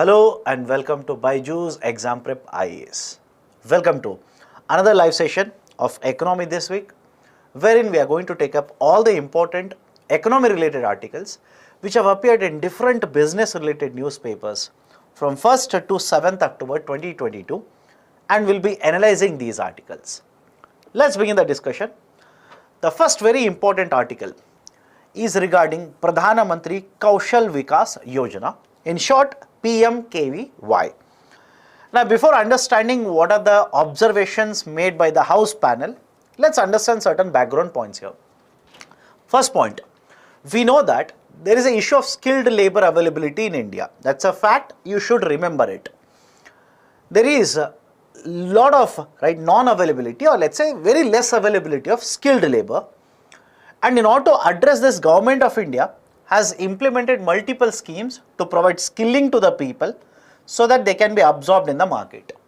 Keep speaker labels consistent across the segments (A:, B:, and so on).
A: Hello and welcome to BYJU'S Exam Prep IAS. Welcome to another live session of Economy this week, wherein we are going to take up all the important economy related articles which have appeared in different business related newspapers from 1st to 7th October 2022 and will be analyzing these articles. Let's begin the discussion. The first very important article is regarding Pradhana Mantri Kaushal Vikas Yojana, in short PMKVY. Now, before understanding what are the observations made by the House panel, let's understand certain background points here. First point, we know that there is an issue of skilled labor availability in India. That's a fact, you should remember it. There is a lot of non-availability, or let's say very less availability of skilled labor. And in order to address this, Government of India has implemented multiple schemes to provide skilling to the people so that they can be absorbed in the market.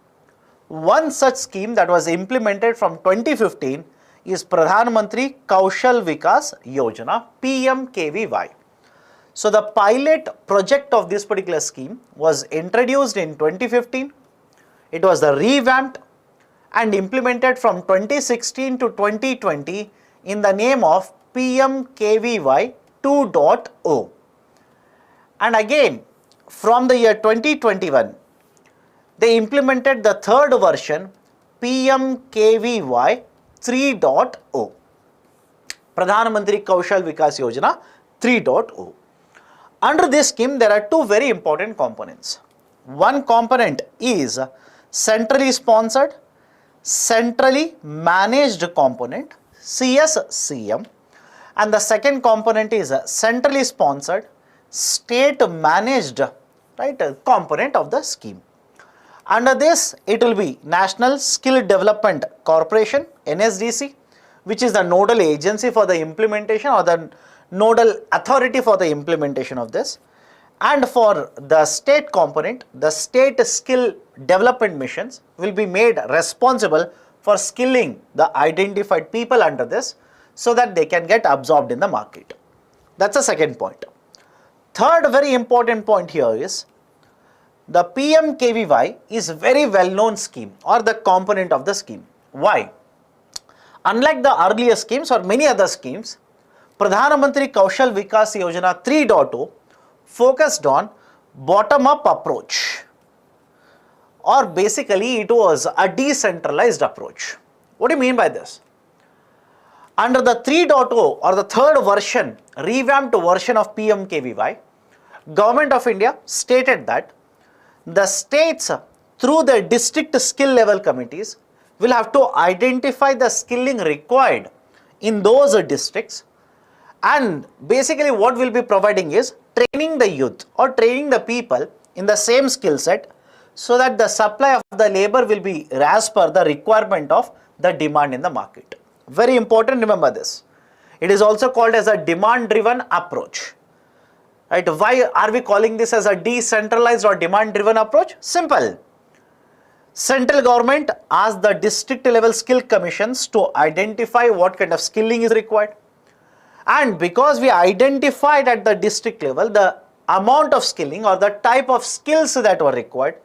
A: One such scheme that was implemented from 2015 is Pradhan Mantri Kaushal Vikas Yojana, PMKVY. So the pilot project of this particular scheme was introduced in 2015. It was revamped and implemented from 2016 to 2020 in the name of PMKVY 2.0, and again from the year 2021 they implemented the third version PMKVY 3.0, Pradhan Mantri Kaushal Vikas Yojana 3.0. Under this scheme there are two very important components. One component is centrally sponsored, centrally managed component CSCM, and the second component is a centrally sponsored, state managed component of the scheme. Under this, it will be National Skill Development Corporation, NSDC, which is the nodal agency for the implementation or the nodal authority for the implementation of this. And for the state component, the state skill development missions will be made responsible for skilling the identified people under this, so that they can get absorbed in the market. That's the second point. Third very important point here is the PMKVY is a very well known scheme or the component of the scheme. Why? Unlike the earlier schemes or many other schemes, Pradhana Mantri Kaushal Vikas Yojana 3.0 focused on bottom up approach, or basically it was a decentralized approach. What do you mean by this? Under the 3.0 or the third version, revamped version of PMKVY, Government of India stated that the states through their district skill level committees will have to identify the skilling required in those districts, and basically what will be providing is training the youth or training the people in the same skill set so that the supply of the labor will be as per the requirement of the demand in the market. Very important, remember this. It is also called as a demand driven approach. Right? Why are we calling this as a decentralized or demand driven approach? Simple. Central government asks the district level skill commissions to identify what kind of skilling is required. And because we identified at the district level the amount of skilling or the type of skills that were required,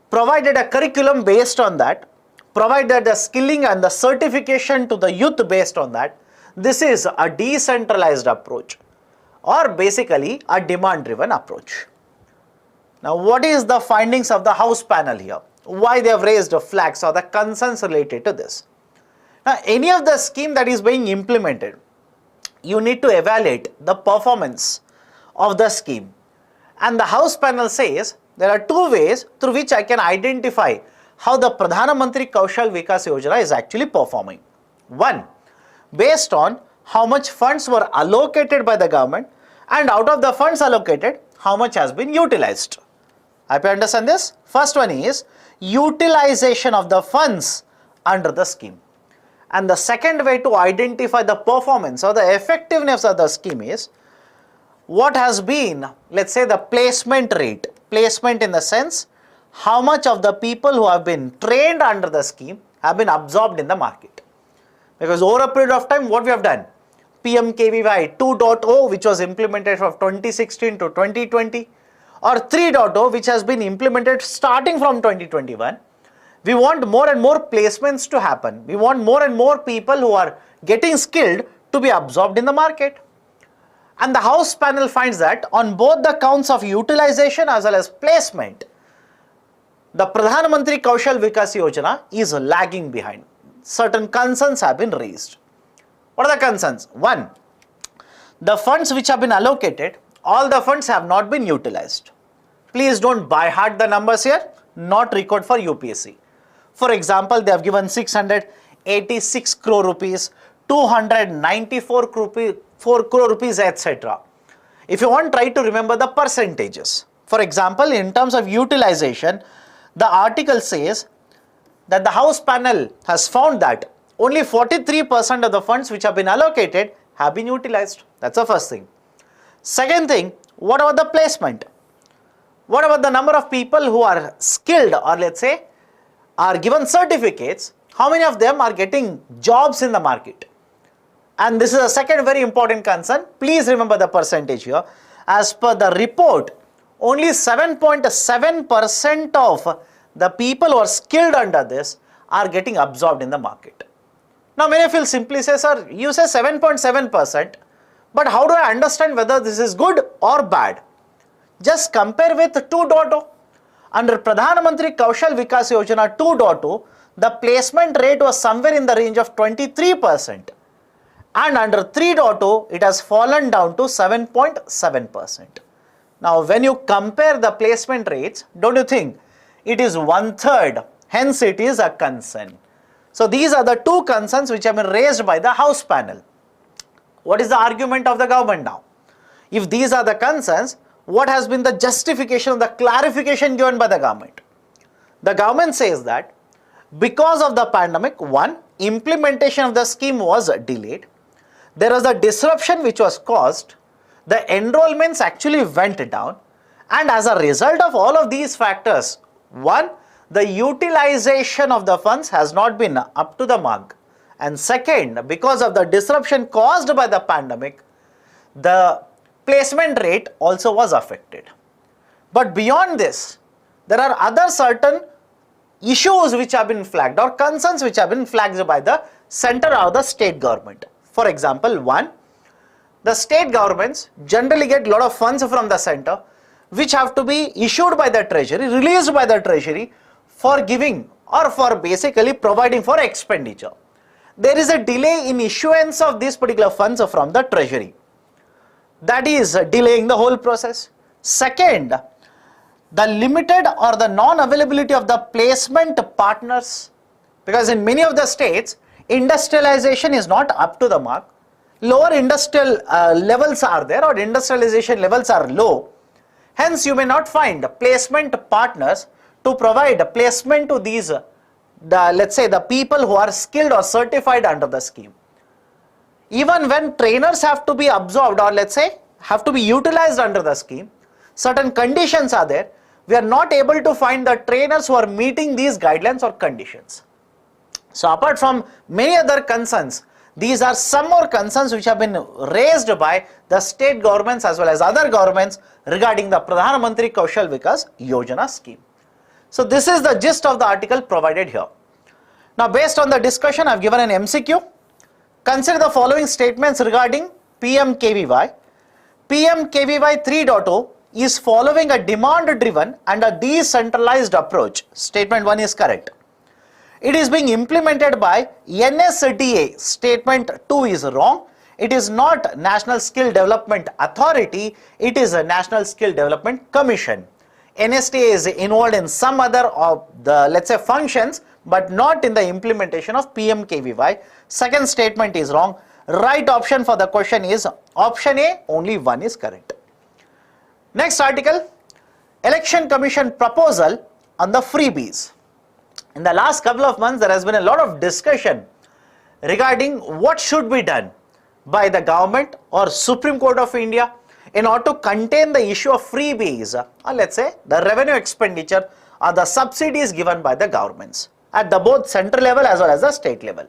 A: provided a curriculum based on that, provided the skilling and the certification to the youth based on that, this is a decentralized approach or basically a demand driven approach. Now, what is the findings of the House panel here? Why they have raised flags or the concerns related to this? Now, any of the scheme that is being implemented, you need to evaluate the performance of the scheme. And the House panel says there are two ways through which I can identify how the Pradhana Mantri Kaushal Vikas Yojana is actually performing. One, based on how much funds were allocated by the government, and out of the funds allocated, how much has been utilized. I hope you understand this. First one is utilization of the funds under the scheme. And the second way to identify the performance or the effectiveness of the scheme is what has been, let's say, the placement rate. Placement in the sense, how much of the people who have been trained under the scheme have been absorbed in the market. Because over a period of time, what we have done? PMKVY 2.0, which was implemented from 2016 to 2020, or 3.0 which has been implemented starting from 2021. We want more and more placements to happen. We want more and more people who are getting skilled to be absorbed in the market. And the House panel finds that on both the counts of utilization as well as placement, the Pradhan Mantri Kaushal Vikas Yojana is lagging behind. Certain concerns have been raised. What are the concerns? One, the funds which have been allocated, all the funds have not been utilized. Please don't by heart the numbers here, not record for UPSC. For example, they have given 686 crore rupees, 294 crore rupees, etc. If you want, try to remember the percentages. For example, in terms of utilization, the article says that the House panel has found that only 43% of the funds which have been allocated have been utilized. That's the first thing. Second thing, what about the placement? What about the number of people who are skilled, or let's say are given certificates? How many of them are getting jobs in the market? And this is a second very important concern. Please remember the percentage here. As per the report, only 7.7% of the people who are skilled under this are getting absorbed in the market. Now many of you will simply say, sir, you say 7.7%, but how do I understand whether this is good or bad? Just compare with 2.0. Under Pradhan Mantri Kaushal Vikas Yojana 2.0, the placement rate was somewhere in the range of 23%. And under 3.0, it has fallen down to 7.7%. Now, when you compare the placement rates, don't you think it is 1/3? Hence, it is a concern. So, these are the two concerns which have been raised by the House panel. What is the argument of the government now? If these are the concerns, what has been the justification, the clarification given by the government? The government says that because of the pandemic, one, implementation of the scheme was delayed. There was a disruption which was caused. The enrollments actually went down. And as a result of all of these factors, one, the utilization of the funds has not been up to the mark. And second, because of the disruption caused by the pandemic, the placement rate also was affected. But beyond this, there are other certain issues which have been flagged, or concerns which have been flagged by the center or the state government. For example, one, the state governments generally get a lot of funds from the center which have to be issued by the treasury, released by the treasury for giving or for basically providing for expenditure. There is a delay in issuance of these particular funds from the treasury. That is delaying the whole process. Second, the limited or the non-availability of the placement partners, because in many of the states, industrialization is not up to the mark. Lower industrial levels are there, or industrialization levels are low. Hence, you may not find placement partners to provide placement to these, let's say, the people who are skilled or certified under the scheme. Even when trainers have to be absorbed, or let's say have to be utilized under the scheme, certain conditions are there. We are not able to find the trainers who are meeting these guidelines or conditions. So apart from many other concerns, these are some more concerns which have been raised by the state governments as well as other governments regarding the Pradhan Mantri Kaushal Vikas Yojana scheme. So this is the gist of the article provided here. Now based on the discussion, I have given an MCQ. Consider the following statements regarding PMKVY. PMKVY 3.0 is following a demand-driven and a decentralized approach. Statement 1 is correct. It is being implemented by NSDA. Statement 2 is wrong. It is not National Skill Development Authority. It is a National Skill Development Commission. NSDA is involved in some other of the, let's say, functions, but not in the implementation of PMKVY. Second statement is wrong. Right option for the question is option A. Only one is correct. Next article, Election Commission proposal on the freebies. In the last couple of months, there has been a lot of discussion regarding what should be done by the government or Supreme Court of India in order to contain the issue of freebies, or let's say the revenue expenditure or the subsidies given by the governments at the both central level as well as the state level.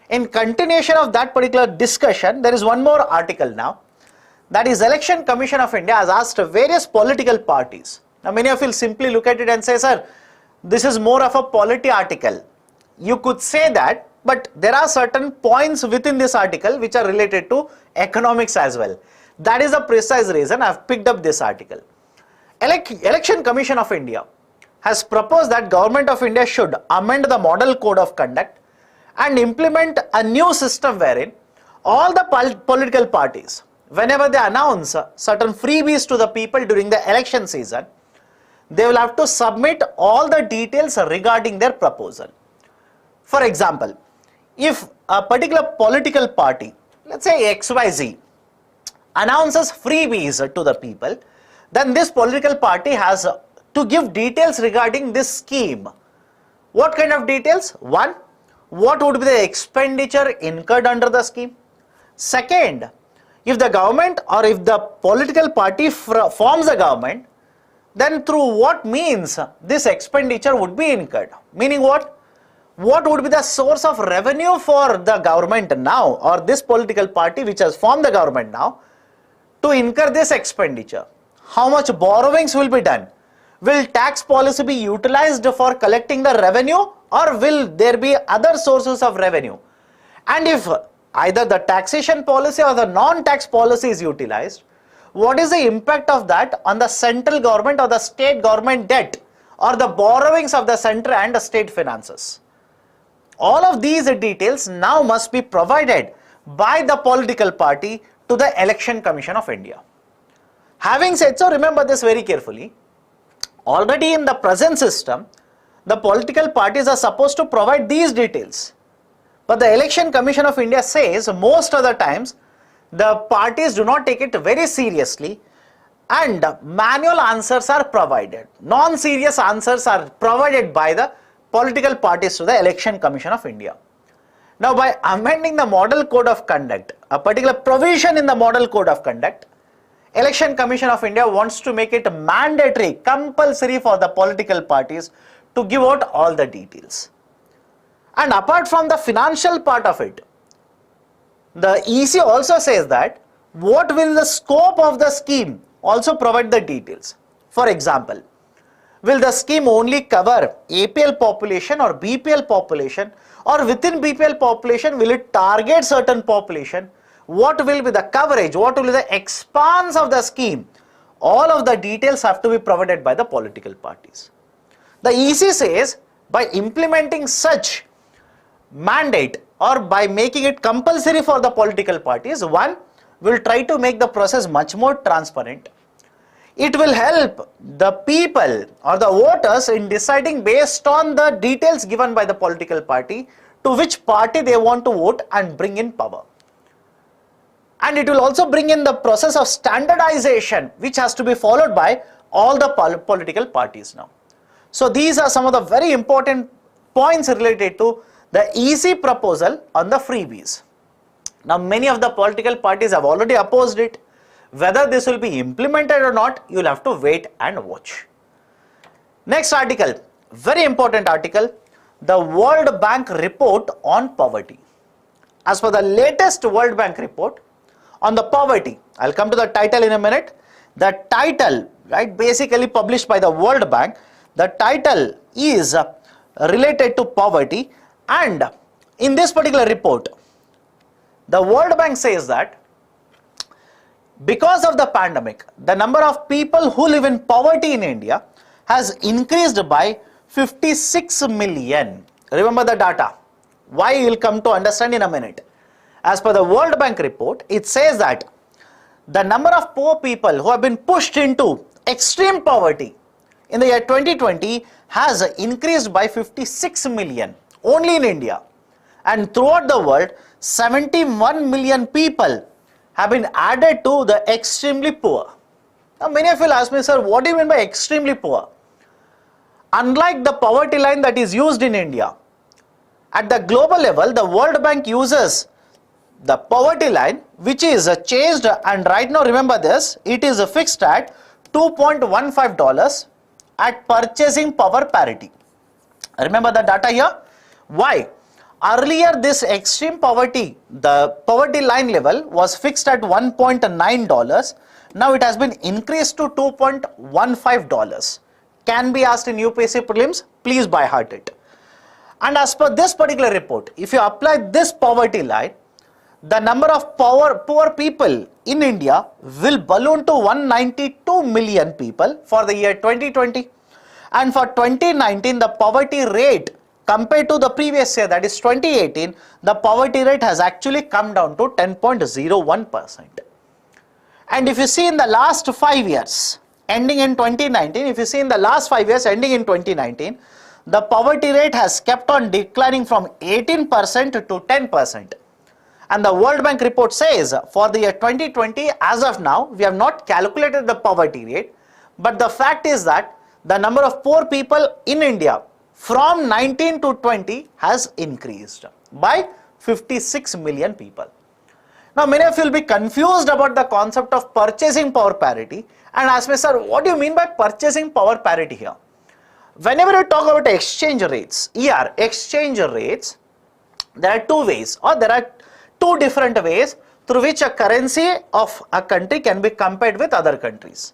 A: In continuation of that particular discussion, there is one more article now. That is, Election Commission of India has asked various political parties. Now many of you will simply look at it and say, sir, this is more of a polity article. You could say that, but there are certain points within this article which are related to economics as well. That is the precise reason I have picked up this article. Election Commission of India has proposed that Government of India should amend the Model Code of Conduct and implement a new system wherein all the political parties, whenever they announce certain freebies to the people during the election season, they will have to submit all the details regarding their proposal. For example, if a particular political party, let's say XYZ, announces freebies to the people, then this political party has to give details regarding this scheme. What kind of details? One, what would be the expenditure incurred under the scheme? Second, if the government or if the political party forms a government, then through what means this expenditure would be incurred? Meaning what? What would be the source of revenue for the government now, or this political party which has formed the government now, to incur this expenditure? How much borrowings will be done? Will tax policy be utilized for collecting the revenue, or will there be other sources of revenue? And if either the taxation policy or the non-tax policy is utilized, what is the impact of that on the central government or the state government debt or the borrowings of the central and the state finances? All of these details now must be provided by the political party to the Election Commission of India. Having said so, remember this very carefully. Already in the present system, the political parties are supposed to provide these details. But the Election Commission of India says most of the times the parties do not take it very seriously and manual answers are provided. Non-serious answers are provided by the political parties to the Election Commission of India. Now, by amending the Model Code of Conduct, a particular provision in the Model Code of Conduct, Election Commission of India wants to make it mandatory, compulsory for the political parties to give out all the details. And apart from the financial part of it, the EC also says that what will the scope of the scheme also provide the details. For example, will the scheme only cover APL population or BPL population, or within BPL population will it target certain population? What will be the coverage? What will be the expanse of the scheme? All of the details have to be provided by the political parties. The EC says by implementing such mandate or by making it compulsory for the political parties, one, will try to make the process much more transparent. It will help the people or the voters in deciding based on the details given by the political party to which party they want to vote and bring in power. And it will also bring in the process of standardization which has to be followed by all the political parties now. So these are some of the very important points related to the EC proposal on the freebies. Now many of the political parties have already opposed it. Whether this will be implemented or not, you will have to wait and watch. Next article, very important article, the World Bank report on poverty. As per the latest World Bank report on the poverty, I'll come to the title in a minute. The title, right, basically published by the World Bank, the title is related to poverty, and in this particular report, the World Bank says that because of the pandemic, the number of people who live in poverty in India has increased by 56 million. Remember the data. Why you will come to understand in a minute. As per the World Bank report, it says that the number of poor people who have been pushed into extreme poverty in the year 2020 has increased by 56 million only in India. And throughout the world, 71 million people have been added to the extremely poor. Now many of you will ask me, sir, what do you mean by extremely poor? Unlike the poverty line that is used in India, at the global level, the World Bank uses the poverty line which is changed, and right now remember this, it is fixed at $2.15 at purchasing power parity. Remember the data here? Why? Earlier, this extreme poverty, the poverty line level was fixed at $1.9. Now it has been increased to $2.15. Can be asked in UPSC prelims, please by heart it. And as per this particular report, if you apply this poverty line, the number of poor people in India will balloon to 192 million people for the year 2020. And for 2019, the poverty rate compared to the previous year, that is 2018, the poverty rate has actually come down to 10.01%. And if you see in the last 5 years, ending in 2019, if you see in the last 5 years ending in 2019, the poverty rate has kept on declining from 18% to 10%. And the World Bank report says for the year 2020, as of now, we have not calculated the poverty rate, but the fact is that the number of poor people in India from 19 to 20 has increased by 56 million people. Now, many of you will be confused about the concept of purchasing power parity and ask me, sir, what do you mean by purchasing power parity here? Whenever you talk about exchange rates, exchange rates, there are two ways, or there are two different ways through which a currency of a country can be compared with other countries.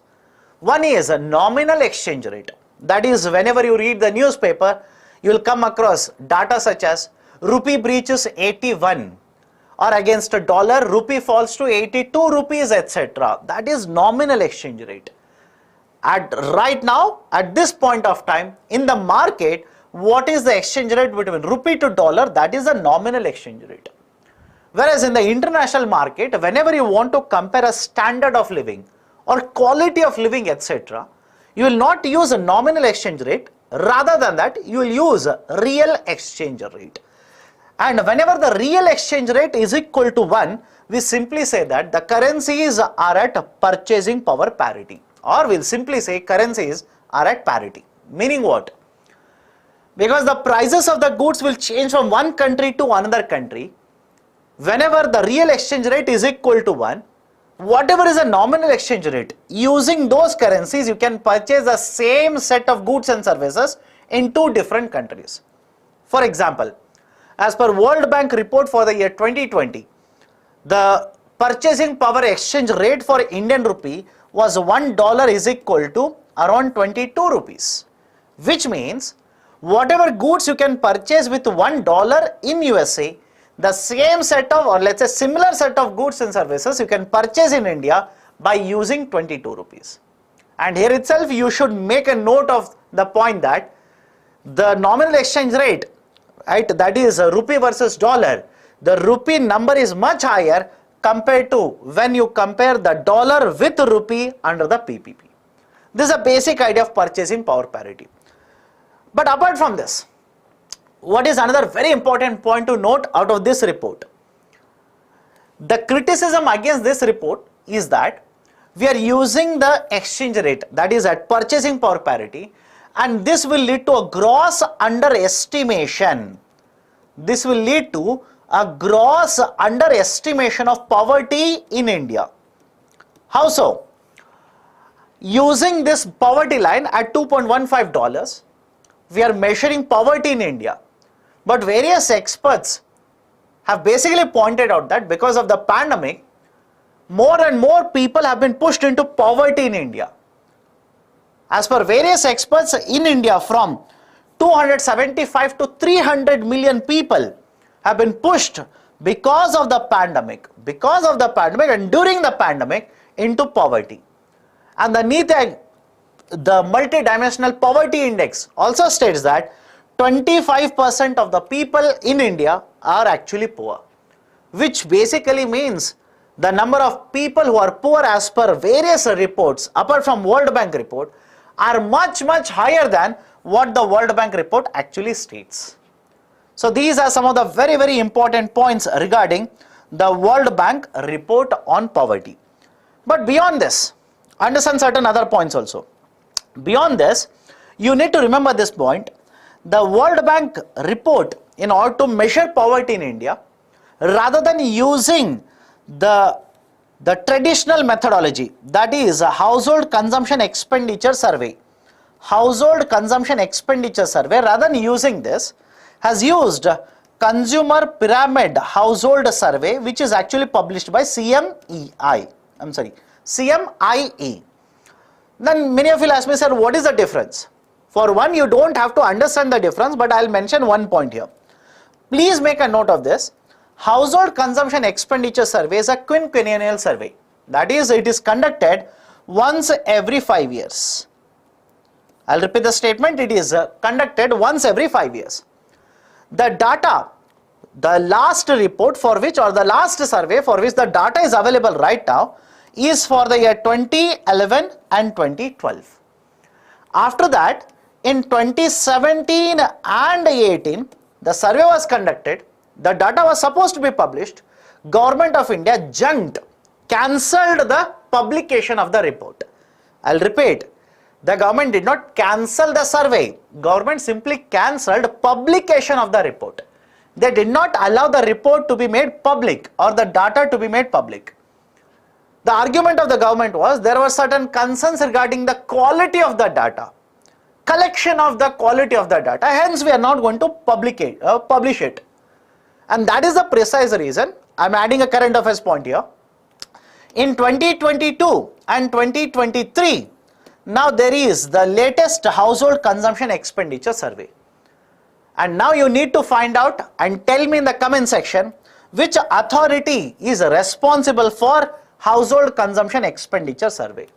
A: One is a nominal exchange rate. That is, whenever you read the newspaper, you will come across data such as rupee breaches 81, or against a dollar, rupee falls to 82 rupees, etc. That is nominal exchange rate. Right now, at this point of time, in the market, what is the exchange rate between rupee to dollar? That is the nominal exchange rate. Whereas in the international market, whenever you want to compare a standard of living or quality of living, etc., you will not use a nominal exchange rate. Rather than that, you will use a real exchange rate. And whenever the real exchange rate is equal to 1, we simply say that the currencies are at purchasing power parity. Or we'll simply say currencies are at parity. Meaning what? Because the prices of the goods will change from one country to another country. Whenever the real exchange rate is equal to 1, whatever is a nominal exchange rate, using those currencies, you can purchase the same set of goods and services in two different countries. For example, as per World Bank report for the year 2020, the purchasing power exchange rate for Indian rupee was $1 is equal to around 22 rupees, which means whatever goods you can purchase with $1 in USA, the same set of, or let's say similar set of goods and services you can purchase in India by using 22 rupees. And here itself you should make a note of the point that the nominal exchange rate, right, that is rupee versus dollar, the rupee number is much higher compared to when you compare the dollar with rupee under the PPP. This is a basic idea of purchasing power parity. But apart from this, what is another very important point to note out of this report? The criticism against this report is that we are using the exchange rate, that is at purchasing power parity, and this will lead to a gross underestimation. This will lead to a gross underestimation of poverty in India. How so? Using this poverty line at $2.15, we are measuring poverty in India. But various experts have basically pointed out that because of the pandemic, more and more people have been pushed into poverty in India. As per various experts in India, from 275 to 300 million people have been pushed because of the pandemic and during the pandemic into poverty. And the NITI, the multidimensional poverty index, also states that 25% of the people in India are actually poor, which basically means the number of people who are poor as per various reports apart from World Bank report are much higher than what the World Bank report actually states. So these are some of the very important points regarding the World Bank report on poverty. But beyond this, understand certain other points also. Beyond this, you need to remember this point. The World Bank report, in order to measure poverty in India, rather than using the traditional methodology, that is a household consumption expenditure survey, rather than using this, has used Consumer Pyramid Household Survey, which is actually published by CMEI. I'm sorry, CMIE. Then many of you ask me, sir, what is the difference? For one, you don't have to understand the difference, but I'll mention one point here. Please make a note of this. Household Consumption Expenditure Survey is a quinquennial survey. That is, it is conducted once every 5 years. I'll repeat the statement. It is conducted once every 5 years. The data, the last report for which, or the last survey for which the data is available right now, is for the year 2011 and 2012. After that, in 2017 and 18, the survey was conducted, the data was supposed to be published, Government of India junked, cancelled the publication of the report. I'll repeat, the government did not cancel the survey, government simply cancelled publication of the report. They did not allow the report to be made public or the data to be made public. The argument of the government was there were certain concerns regarding the quality of the data, collection of the quality of the data, hence we are not going to publish it. And that is the precise reason I am adding a current affairs point here. In 2022 and 2023, now there is the latest household consumption expenditure survey. And now you need to find out and tell me in the comment section which authority is responsible for household consumption expenditure survey.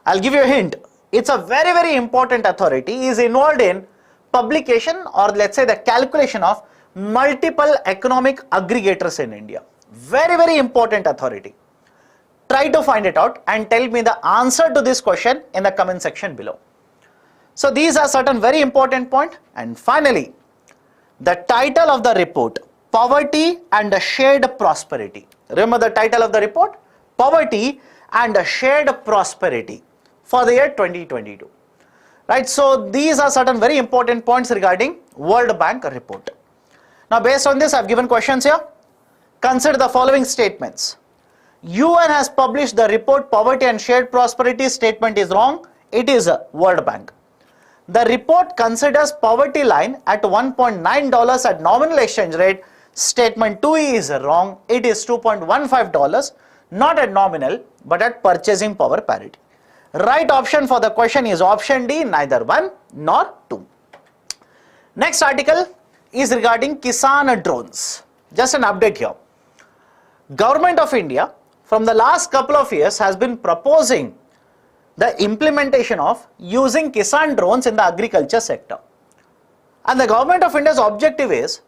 A: I'll give you a hint. It's a very, very important authority, is involved in publication or let's say the calculation of multiple economic aggregators in India. Very, very important authority. Try to find it out and tell me the answer to this question in the comment section below. So these are certain very important points. And finally, the title of the report, Poverty and Shared Prosperity. Remember the title of the report? Poverty and Shared Prosperity for the year 2022. Right, so these are certain very important points regarding World Bank report. Now based on this, I have given questions here. Consider the following statements. UN has published the report Poverty and Shared Prosperity. Statement is wrong. It is World Bank. The report considers poverty line at $1.9 at nominal exchange rate. Statement 2 is wrong. It is $2.15, not at nominal but at purchasing power parity. Right option for the question is option D, neither 1 nor 2. Next article is regarding Kisan drones. Just an update here. Government of India from the last couple of years has been proposing the implementation of using Kisan drones in the agriculture sector. And the Government of India's objective is,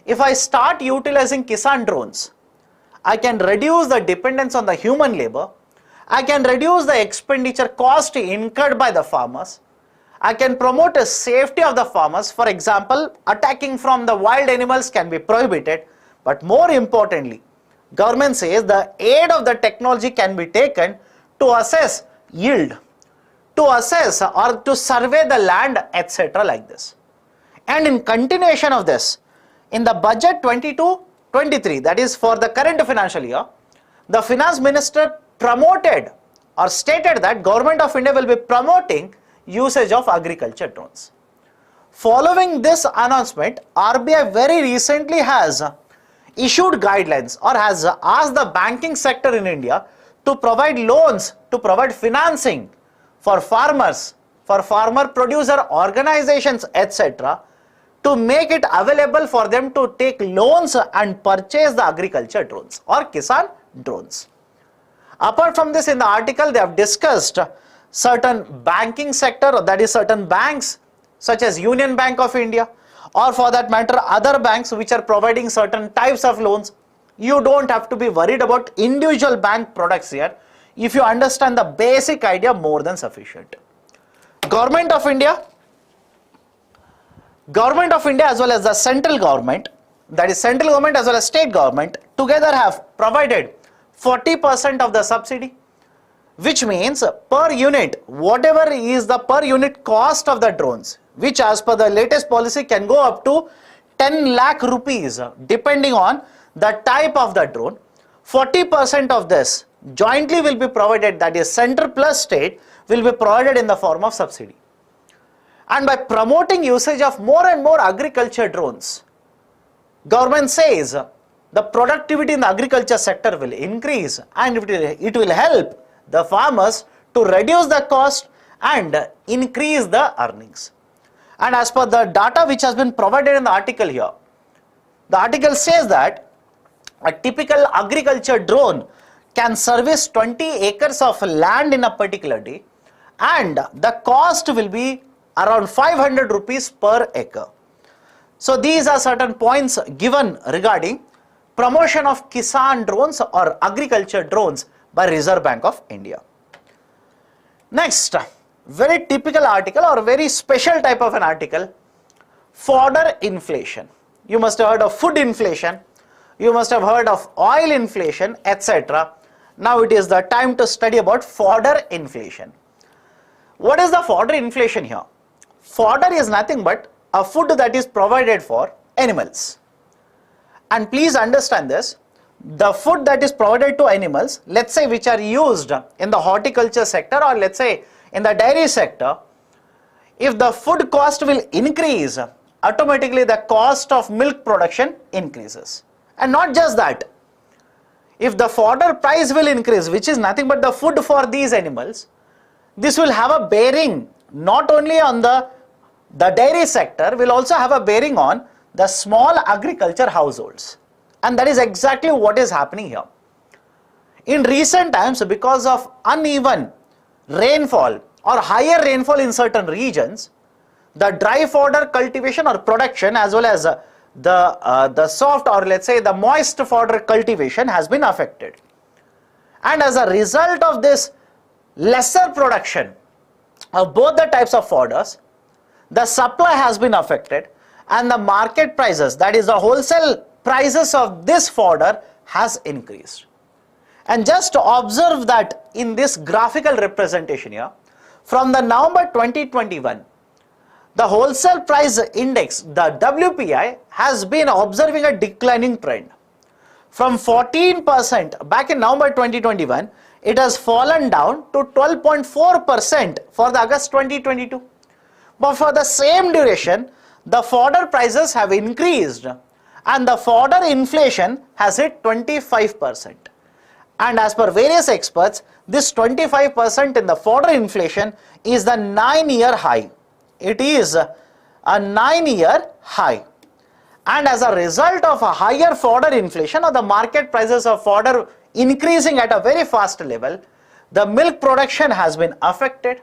A: if I start utilizing Kisan drones, I can reduce the dependence on the human labor, I can reduce the expenditure cost incurred by the farmers, I can promote a safety of the farmers. For example, attacking from the wild animals can be prohibited, but more importantly, government says the aid of the technology can be taken to assess yield, to assess or to survey the land, etc. like this. And in continuation of this, in the budget 22-23, that is for the current financial year, the finance minister promoted or stated that Government of India will be promoting usage of agriculture drones. Following this announcement, RBI very recently has issued guidelines or has asked the banking sector in India to provide loans, to provide financing for farmers, for farmer producer organizations, etc., to make it available for them to take loans and purchase the agriculture drones or Kisan drones. Apart from this, in the article they have discussed certain banking sector, that is certain banks such as Union Bank of India, or for that matter other banks which are providing certain types of loans. You don't have to be worried about individual bank products here. If you understand the basic idea, more than sufficient. Government of India as well as the central government, that is central government as well as state government, together have provided 40% of the subsidy, which means per unit, whatever is the per unit cost of the drones, which as per the latest policy can go up to 10 lakh rupees depending on the type of the drone, 40% of this jointly will be provided, that is center plus state will be provided in the form of subsidy. And by promoting usage of more and more agriculture drones, government says the productivity in the agriculture sector will increase and it will help the farmers to reduce the cost and increase the earnings. And as per the data which has been provided in the article here, the article says that a typical agriculture drone can service 20 acres of land in a particular day, and the cost will be around 500 rupees per acre. So these are certain points given regarding promotion of Kisan drones or agriculture drones by Reserve Bank of India. Next, very typical article or very special type of an article, fodder inflation. You must have heard of food inflation, you must have heard of oil inflation, etc. Now it is the time to study about fodder inflation. What is the fodder inflation here? Fodder is nothing but a food that is provided for animals. And please understand this, the food that is provided to animals, let's say which are used in the horticulture sector or let's say in the dairy sector, if the food cost will increase, automatically the cost of milk production increases. And not just that, if the fodder price will increase, which is nothing but the food for these animals, this will have a bearing not only on the dairy sector, will also have a bearing on the small agriculture households. And that is exactly what is happening here. In recent times, because of uneven rainfall or higher rainfall in certain regions, the dry fodder cultivation or production as well as the soft or let's say the moist fodder cultivation has been affected. And as a result of this lesser production of both the types of fodders, the supply has been affected and the market prices, that is the wholesale prices of this fodder has increased. And just observe that in this graphical representation here, from the November 2021, the wholesale price index, the WPI, has been observing a declining trend. From 14% back in November 2021, it has fallen down to 12.4% for the August 2022. But for the same duration, the fodder prices have increased and the fodder inflation has hit 25%. And as per various experts, this 25% in the fodder inflation is the 9-year high. It is a 9-year high. And as a result of a higher fodder inflation or the market prices of fodder increasing at a very fast level, the milk production has been affected.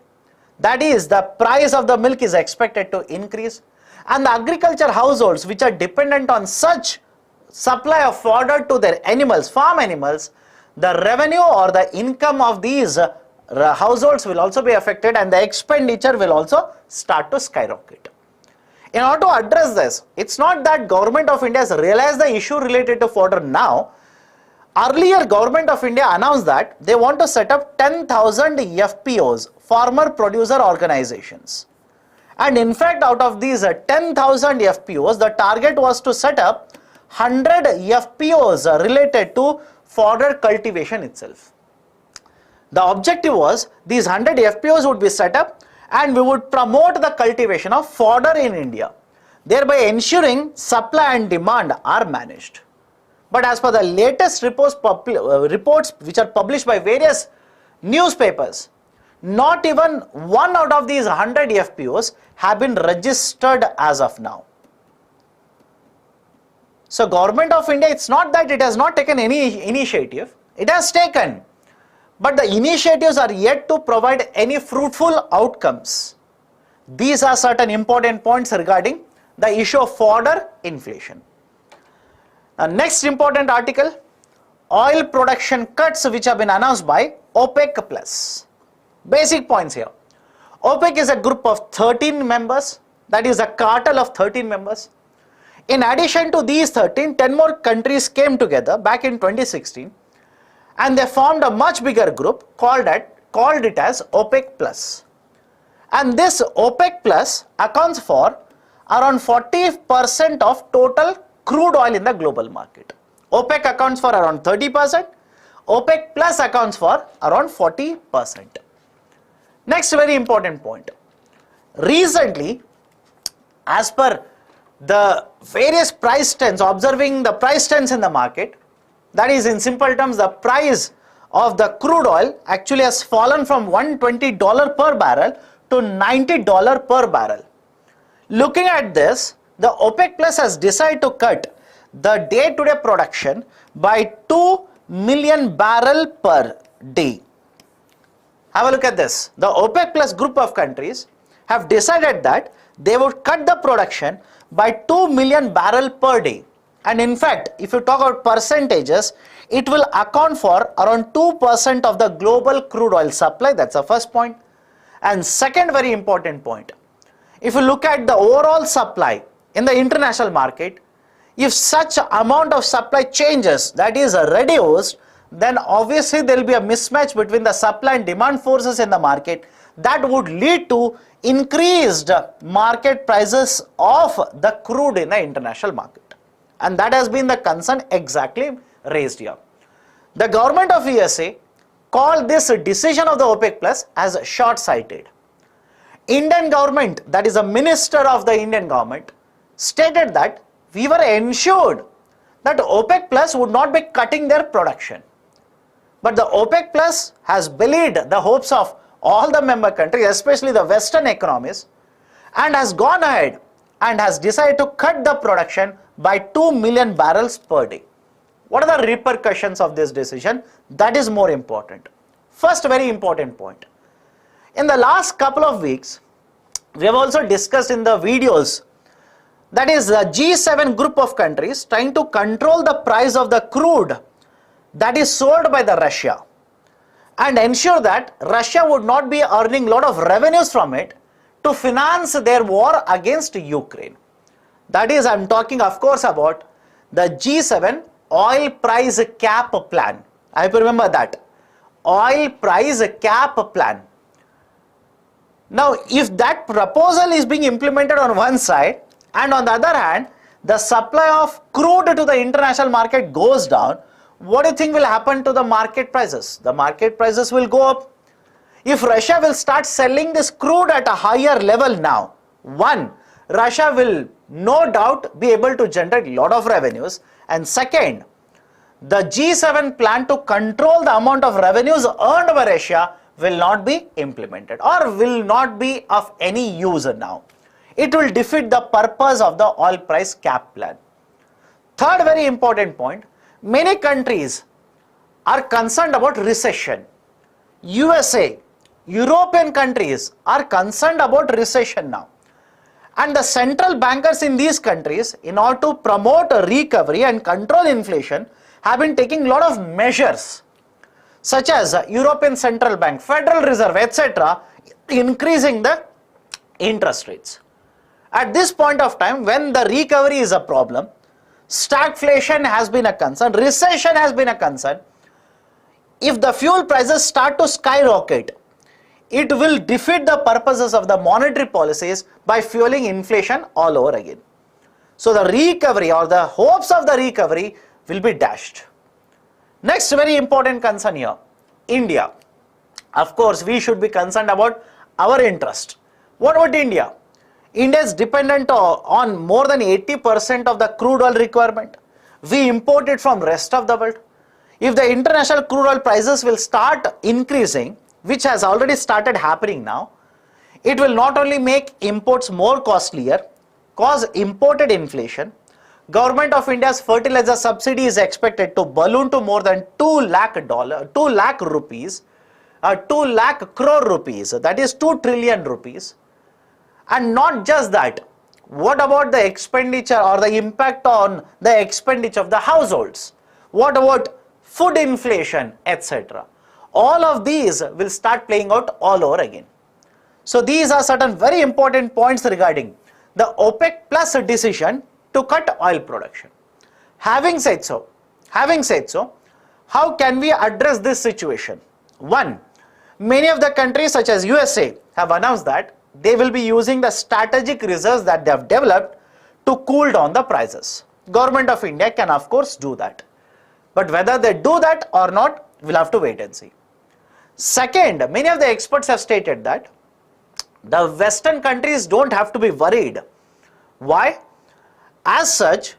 A: That is, the price of the milk is expected to increase. And the agriculture households which are dependent on such supply of fodder to their animals, farm animals, the revenue or the income of these households will also be affected and the expenditure will also start to skyrocket. In order to address this, it's not that Government of India has realized the issue related to fodder now. Earlier, Government of India announced that they want to set up 10,000 FPOs, farmer producer organizations. And in fact, out of these 10,000 FPOs, the target was to set up 100 FPOs related to fodder cultivation itself. The objective was these 100 FPOs would be set up and we would promote the cultivation of fodder in India, thereby ensuring supply and demand are managed. But as per the latest reports which are published by various newspapers, not even one out of these 100 FPOs have been registered as of now. So Government of India, it's not that it has not taken any initiative, it has taken, but the initiatives are yet to provide any fruitful outcomes. These are certain important points regarding the issue of fodder inflation. Now, next important article, oil production cuts which have been announced by OPEC plus. Basic points here. OPEC is a group of 13 members, that is a cartel of 13 members. In addition to these 13, 10 more countries came together back in 2016 and they formed a much bigger group called it as OPEC plus. And this OPEC plus accounts for around 40% of total crude oil in the global market. OPEC accounts for around 30%, OPEC plus accounts for around 40%. Next very important point. Recently, as per the various price trends, observing the price trends in the market, that is, in simple terms, the price of the crude oil actually has fallen from $120 per barrel to $90 per barrel. Looking at this, the OPEC Plus has decided to cut the day-to-day production by 2 million barrel per day. Have a look at this. The OPEC Plus group of countries have decided that they would cut the production by 2 million barrel per day. And in fact, if you talk about percentages, it will account for around 2% of the global crude oil supply. That's the first point. And second very important point, if you look at the overall supply in the international market, if such amount of supply changes, that is reduced, then obviously there will be a mismatch between the supply and demand forces in the market that would lead to increased market prices of the crude in the international market. And that has been the concern exactly raised here. The government of USA called this decision of the OPEC Plus as short-sighted. Indian government, that is a minister of the Indian government, stated that we were ensured that OPEC Plus would not be cutting their production. But the OPEC Plus has belied the hopes of all the member countries, especially the Western economies, and has gone ahead and has decided to cut the production by 2 million barrels per day. What are the repercussions of this decision? That is more important. First very important point. In the last couple of weeks, we have also discussed in the videos, that is the G7 group of countries trying to control the price of the crude that is sold by the Russia and ensure that Russia would not be earning a lot of revenues from it to finance their war against Ukraine. That is, I am talking of course about the G7 oil price cap plan. I hope you remember that. Oil price cap plan. Now, if that proposal is being implemented on one side and on the other hand, the supply of crude to the international market goes down, what do you think will happen to the market prices? The market prices will go up. If Russia will start selling this crude at a higher level now, one, Russia will no doubt be able to generate a lot of revenues, and second, the G7 plan to control the amount of revenues earned by Russia will not be implemented or will not be of any use now. It will defeat the purpose of the oil price cap plan. Third very important point, many countries are concerned about recession. USA, European countries are concerned about recession now. And the central bankers in these countries, in order to promote a recovery and control inflation, have been taking a lot of measures, such as European Central Bank, Federal Reserve, etc., increasing the interest rates. At this point of time, when the recovery is a problem, stagflation has been a concern, recession has been a concern, if the fuel prices start to skyrocket, it will defeat the purposes of the monetary policies by fueling inflation all over again. So the recovery or the hopes of the recovery will be dashed. Next very important concern here, India. Of course, we should be concerned about our interest. What about India? India is dependent on more than 80% of the crude oil requirement. We import it from rest of the world. If the international crude oil prices will start increasing, which has already started happening now, it will not only make imports more costlier, cause imported inflation. Government of India's fertilizer subsidy is expected to balloon to more than 2 lakh rupees, 2 lakh crore rupees, that is 2 trillion rupees. And not just that, what about the expenditure or the impact on the expenditure of the households? What about food inflation, etc.? All of these will start playing out all over again. So these are certain very important points regarding the OPEC Plus decision to cut oil production. Having said so, how can we address this situation? One, many of the countries such as USA have announced that they will be using the strategic reserves that they have developed to cool down the prices. Government of India can of course do that. But whether they do that or not, we'll have to wait and see. Second, many of the experts have stated that the Western countries don't have to be worried. Why? As such,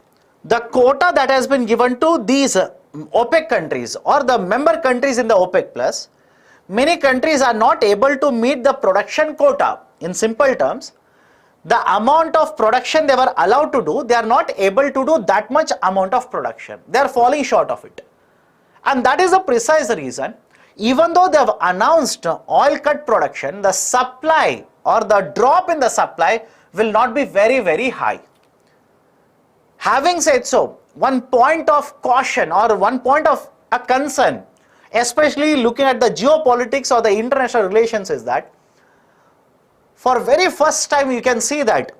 A: the quota that has been given to these OPEC countries or the member countries in the OPEC plus, many countries are not able to meet the production quota. In simple terms, the amount of production they were allowed to do, they are not able to do that much amount of production. They are falling short of it. And that is the precise reason, even though they have announced oil cut production, the supply or the drop in the supply will not be very, very high. Having said so, one point of caution or one point of a concern, especially looking at the geopolitics or the international relations, is that for very first time you can see that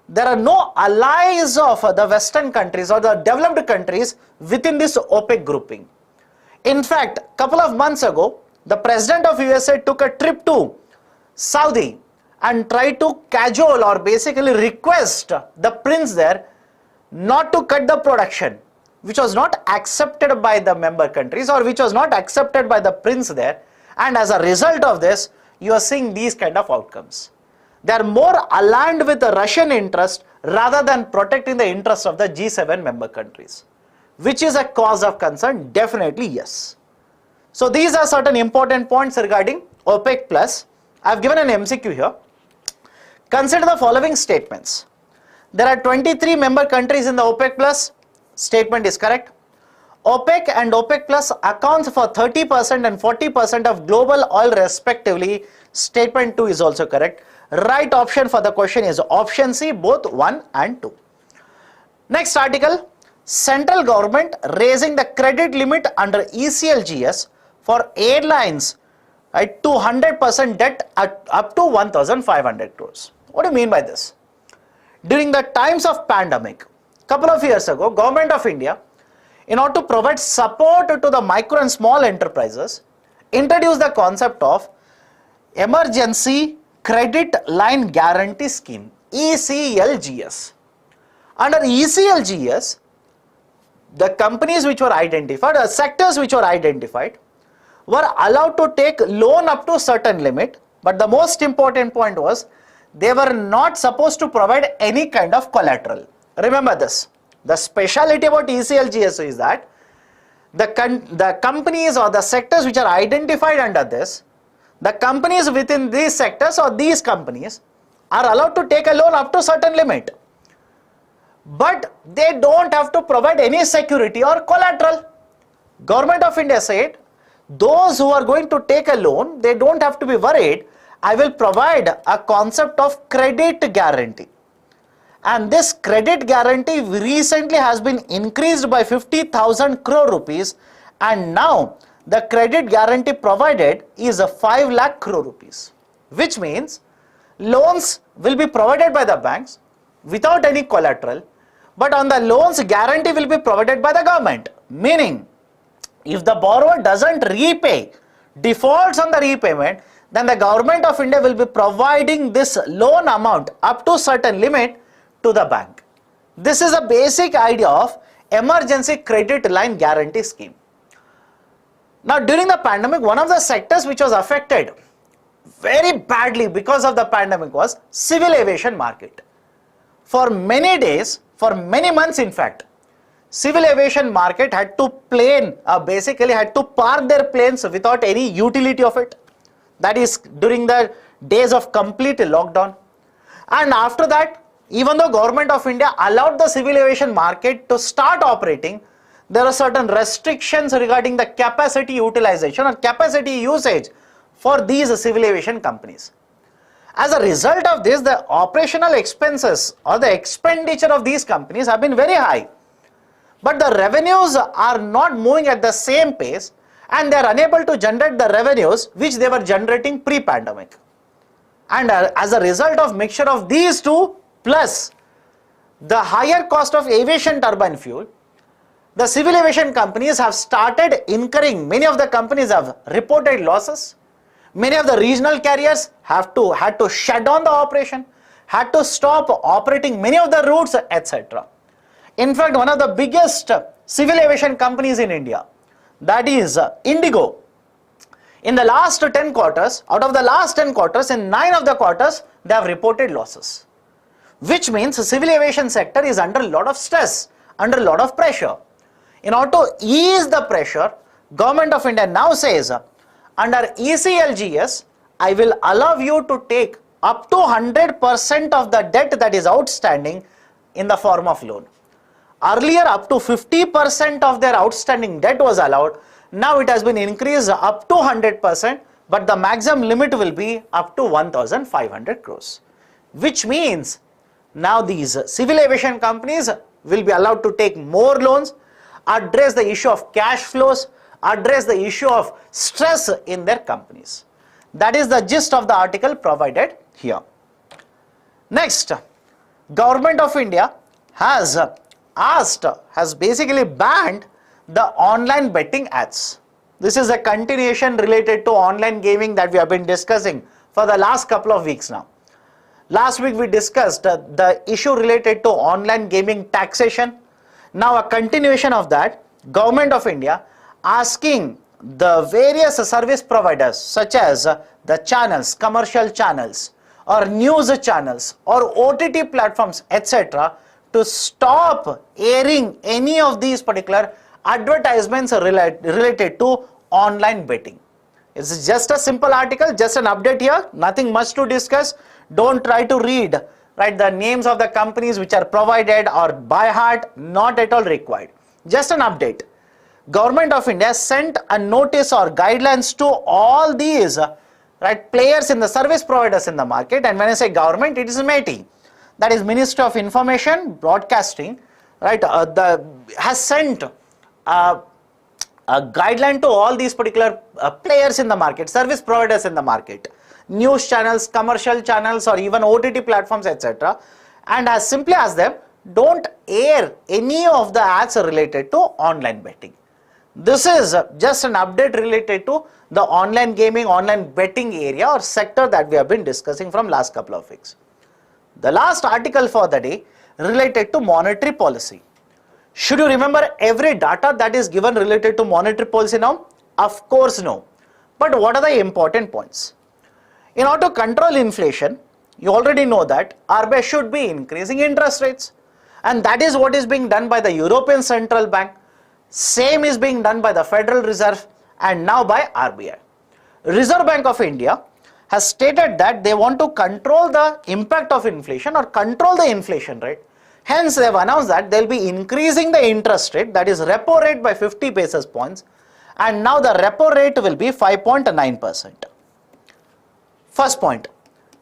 A: there are no allies of the Western countries or the developed countries within this OPEC grouping. In fact, a couple of months ago, the president of USA took a trip to Saudi and tried to cajole or basically request the prince there not to cut the production, which was not accepted by the member countries or which was not accepted by the prince there. And as a result of this, you are seeing these kind of outcomes. They are more aligned with the Russian interest rather than protecting the interests of the G7 member countries. Which is a cause of concern? Definitely yes. So these are certain important points regarding OPEC plus. I have given an MCQ here. Consider the following statements. There are 23 member countries in the OPEC plus. Statement is correct. OPEC and OPEC plus accounts for 30% and 40% of global oil respectively. Statement 2 is also correct. Right option for the question is option C, both 1 and 2. Next article. Central government raising the credit limit under ECLGS for airlines at 200% debt at up to 1,500 crores. What do you mean by this? During the times of pandemic, couple of years ago, Government of India, in order to provide support to the micro and small enterprises, introduced the concept of Emergency Credit Line Guarantee Scheme, ECLGS. Under ECLGS, the companies which were identified, the sectors which were identified, were allowed to take loan up to certain limit, but the most important point was they were not supposed to provide any kind of collateral. Remember this. The speciality about ECLGS is that the companies or the sectors which are identified under this, the companies within these sectors or these companies are allowed to take a loan up to certain limit. But they don't have to provide any security or collateral. Government of India said, those who are going to take a loan, they don't have to be worried. I will provide a concept of credit guarantee. And this credit guarantee recently has been increased by 50,000 crore rupees. And now the credit guarantee provided is a 5 lakh crore rupees. Which means loans will be provided by the banks without any collateral. But on the loans, guarantee will be provided by the government. Meaning, if the borrower doesn't repay, defaults on the repayment, then the Government of India will be providing this loan amount up to certain limit to the bank. This is a basic idea of Emergency Credit Line Guarantee Scheme. Now, during the pandemic, one of the sectors which was affected very badly because of the pandemic was civil aviation market. For many days, for many months in fact, civil aviation market had to basically had to park their planes without any utility of it. That is during the days of complete lockdown. And after that, even though Government of India allowed the civil aviation market to start operating, there are certain restrictions regarding the capacity utilization or capacity usage for these civil aviation companies. As a result of this, the operational expenses or the expenditure of these companies have been very high. But the revenues are not moving at the same pace and they are unable to generate the revenues which they were generating pre-pandemic. And as a result of mixture of these two plus the higher cost of aviation turbine fuel, the civil aviation companies have started incurring, many of the companies have reported losses. Many of the regional carriers had to shut down the operation, had to stop operating many of the routes, etc. In fact, one of the biggest civil aviation companies in India, that is Indigo, in the last 10 quarters, out of the last 10 quarters, in 9 of the quarters, they have reported losses. which means the civil aviation sector is under a lot of stress, under a lot of pressure. In order to ease the pressure, Government of India now says, under ECLGS, I will allow you to take up to 100% of the debt that is outstanding in the form of loan. Earlier, up to 50% of their outstanding debt was allowed. Now it has been increased up to 100%, but the maximum limit will be up to 1,500 crores. Which means now these civil aviation companies will be allowed to take more loans, address the issue of cash flows, address the issue of stress in their companies. That is the gist of the article provided here. Next, Government of India has basically banned the online betting ads. This is a continuation related to online gaming that we have been discussing for the last couple of weeks now. Last week we discussed the issue related to online gaming taxation. Now a continuation of that, Government of India asking the various service providers such as the channels, commercial channels or news channels or OTT platforms, etc., to stop airing any of these particular advertisements related to online betting. It's just a simple article, just an update here, nothing much to discuss. Don't try to read the names of the companies which are provided or by heart, not at all required. Just an update. Government of India sent a notice or guidelines to all these players in the service providers in the market, and when I say government, it is METI, that is Ministry of Information Broadcasting, has sent a guideline to all these particular players in the market, service providers in the market, news channels, commercial channels or even OTT platforms, etc., and has simply asked them, don't air any of the ads related to online betting. This is just an update related to the online gaming, online betting area or sector that we have been discussing from last couple of weeks. The last article for the day related to monetary policy. Should you remember every data that is given related to monetary policy now? Of course no. But what are the important points? In order to control inflation, you already know that RBI should be increasing interest rates, and that is what is being done by the European Central Bank. Same is being done by the Federal Reserve and now by RBI. Reserve Bank of India has stated that they want to control the impact of inflation or control the inflation rate. Hence, they have announced that they will be increasing the interest rate, that is repo rate, by 50 basis points, and now the repo rate will be 5.9%. First point.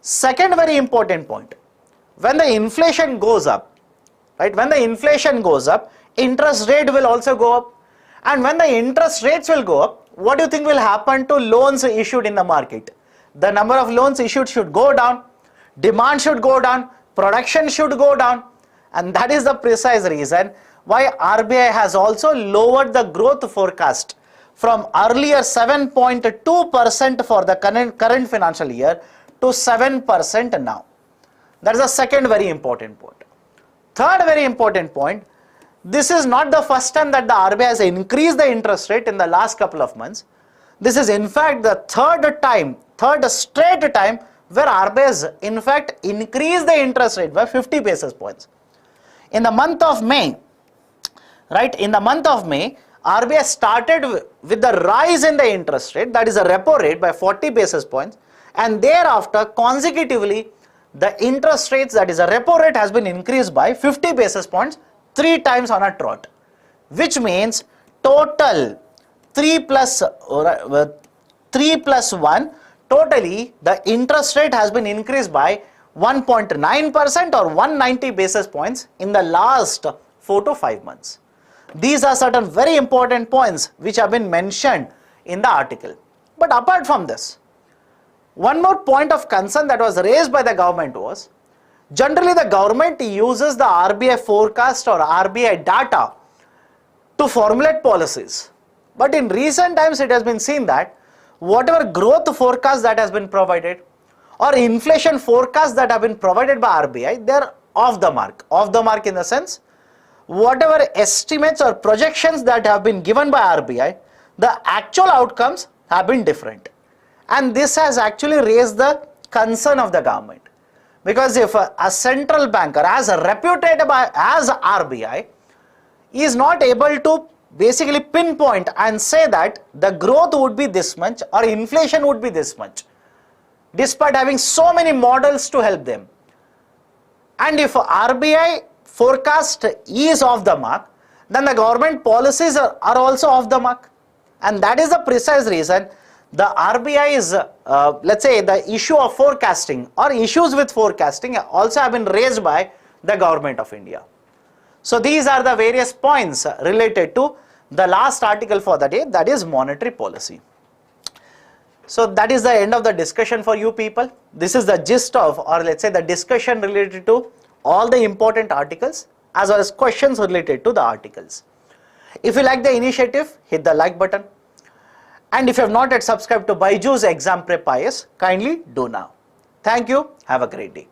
A: Second very important point. When the inflation goes up, when the inflation goes up, interest rate will also go up, and when the interest rates will go up, what do you think will happen to loans issued in the market? The number of loans issued should go down, demand should go down, production should go down, and that is the precise reason why RBI has also lowered the growth forecast from earlier 7.2% for the current financial year to 7% now. That is the second very important point. Third very important point, this is not the first time that the RBI has increased the interest rate in the last couple of months. This is in fact the third straight time where RBI has in fact increased the interest rate by 50 basis points. In the month of May, RBI started with the rise in the interest rate, that is a repo rate, by 40 basis points, and thereafter consecutively the interest rates, that is a repo rate, has been increased by 50 basis points 3 times on a trot, which means total 3 plus 1, totally the interest rate has been increased by 1.9% or 190 basis points in the last 4 to 5 months. These are certain very important points which have been mentioned in the article. But apart from this, one more point of concern that was raised by the government was, generally the government uses the RBI forecast or RBI data to formulate policies. But in recent times it has been seen that whatever growth forecast that has been provided or inflation forecast that have been provided by RBI, they are off the mark. Off the mark in the sense, whatever estimates or projections that have been given by RBI, the actual outcomes have been different. And this has actually raised the concern of the government. Because if a central banker as reputed as RBI is not able to basically pinpoint and say that the growth would be this much or inflation would be this much, despite having so many models to help them. And if RBI forecast is off the mark, then the government policies are also off the mark. And that is the precise reason the RBI is, let's say, the issue of forecasting or issues with forecasting also have been raised by the government of India. So these are the various points related to the last article for the day, that is monetary policy. So that is the end of the discussion for you people. This is the gist of, or let's say, the discussion related to all the important articles as well as questions related to the articles. If you like the initiative, hit the like button. And if you have not yet subscribed to BYJU'S Exam Prep IAS, kindly do now. Thank you. Have a great day.